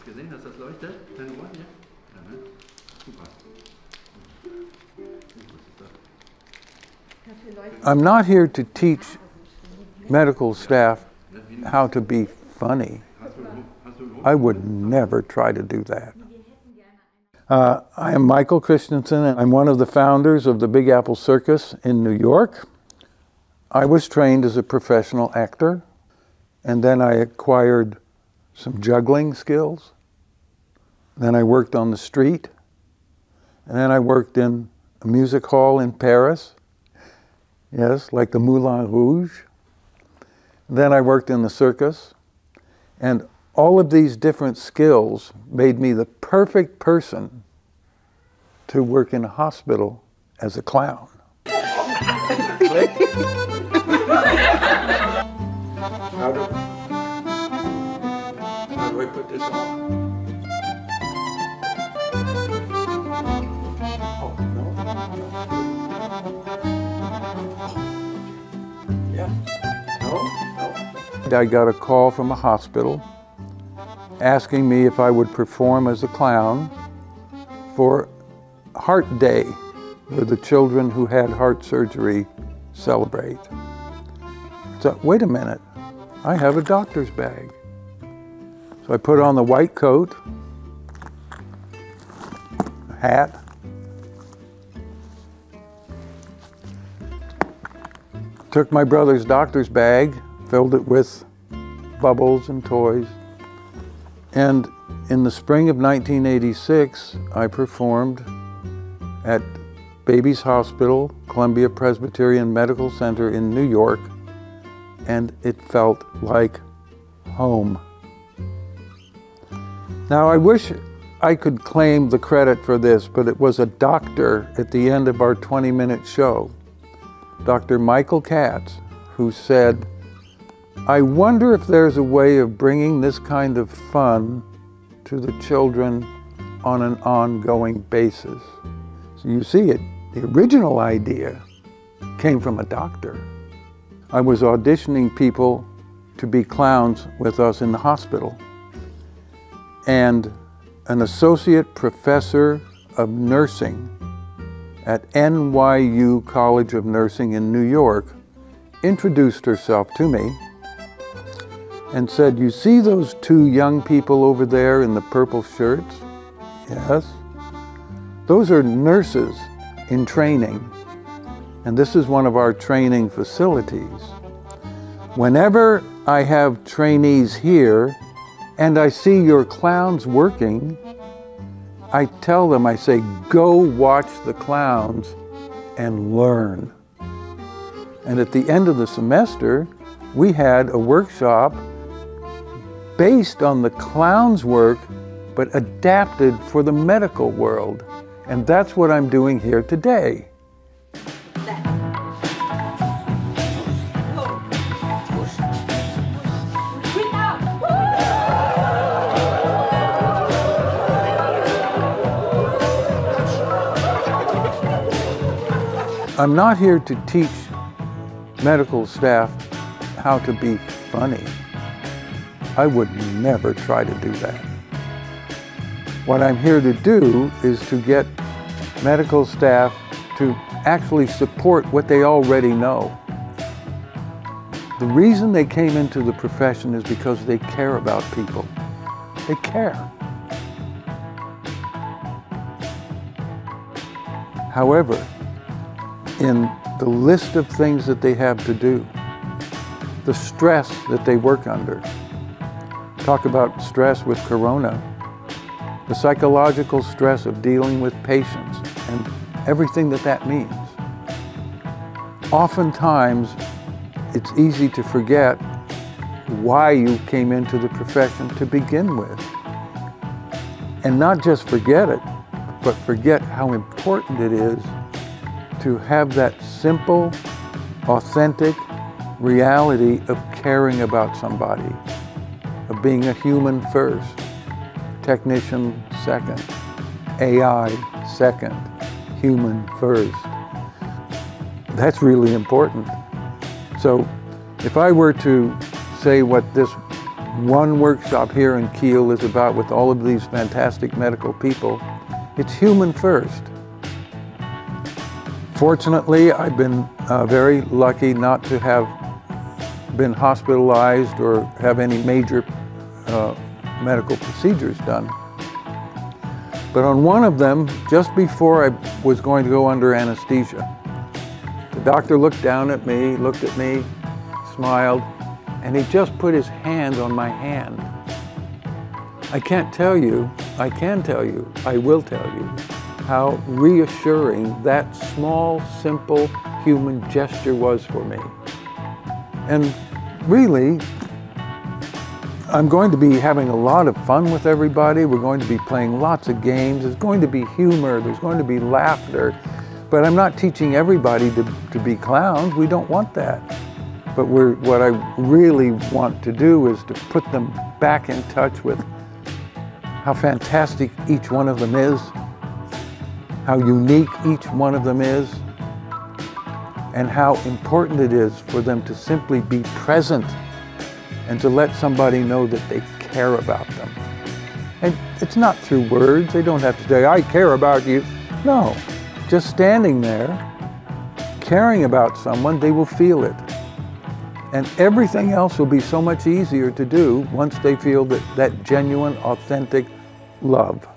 Gesehen, dass das leuchtet? Deine Ohren hier? Ja, ne? Super. I'm not here to teach medical staff how to be funny. I would never try to do that. I am Michael Christensen, and I'm one of the founders of the Big Apple Circus in New York. I was trained as a professional actor, and then I acquired some juggling skills. Then I worked on the street, and then I worked in a music hall in Paris, yes, like the Moulin Rouge. Then I worked in the circus, and all of these different skills made me the perfect person to work in a hospital as a clown. Click. How do I put this on? Oh, no. Yeah. No. I got a call from a hospital asking me if I would perform as a clown for Heart Day, where the children who had heart surgery celebrate. So, wait a minute, I have a doctor's bag. So I put on the white coat, a hat, took my brother's doctor's bag, filled it with bubbles and toys, and in the spring of 1986, I performed at Baby's Hospital, Columbia Presbyterian Medical Center in New York, and it felt like home. Now, I wish I could claim the credit for this, but it was a doctor at the end of our 20-minute show, Dr. Michael Katz, who said, "I wonder if there's a way of bringing this kind of fun to the children on an ongoing basis." So you see it, the original idea came from a doctor. I was auditioning people to be clowns with us in the hospital. And an associate professor of nursing at NYU College of Nursing in New York introduced herself to me and said, "You see those two young people over there in the purple shirts?" "Yes." "Those are nurses in training, and this is one of our training facilities. Whenever I have trainees here and I see your clowns working, I tell them, I say, go watch the clowns and learn." And at the end of the semester, we had a workshop based on the clown's work, but adapted for the medical world. And that's what I'm doing here today. I'm not here to teach medical staff how to be funny. I would never try to do that. What I'm here to do is to get medical staff to actually support what they already know. The reason they came into the profession is because they care about people. They care. However, in the list of things that they have to do, the stress that they work under, talk about stress with Corona, the psychological stress of dealing with patients and everything that that means. Oftentimes, it's easy to forget why you came into the profession to begin with. And not just forget it, but forget how important it is to have that simple, authentic reality of caring about somebody, of being a human first, technician second, AI second, human first. That's really important. So if I were to say what this one workshop here in Kiel is about with all of these fantastic medical people. It's human first. Fortunately, I've been very lucky not to have been hospitalized or have any major medical procedures done. But on one of them, just before I was going to go under anesthesia, the doctor looked down at me, looked at me, smiled, and he just put his hand on my hand. I can't tell you, I can tell you, I will tell you, how reassuring that small, simple human gesture was for me. And really, I'm going to be having a lot of fun with everybody. We're going to be playing lots of games. There's going to be humor. There's going to be laughter. But I'm not teaching everybody to be clowns. We don't want that. But what I really want to do is to put them back in touch with how fantastic each one of them is, how unique each one of them is, and how important it is for them to simply be present and to let somebody know that they care about them. And it's not through words. They don't have to say, I care about you. No, just standing there, caring about someone, they will feel it. And everything else will be so much easier to do once they feel that genuine, authentic love.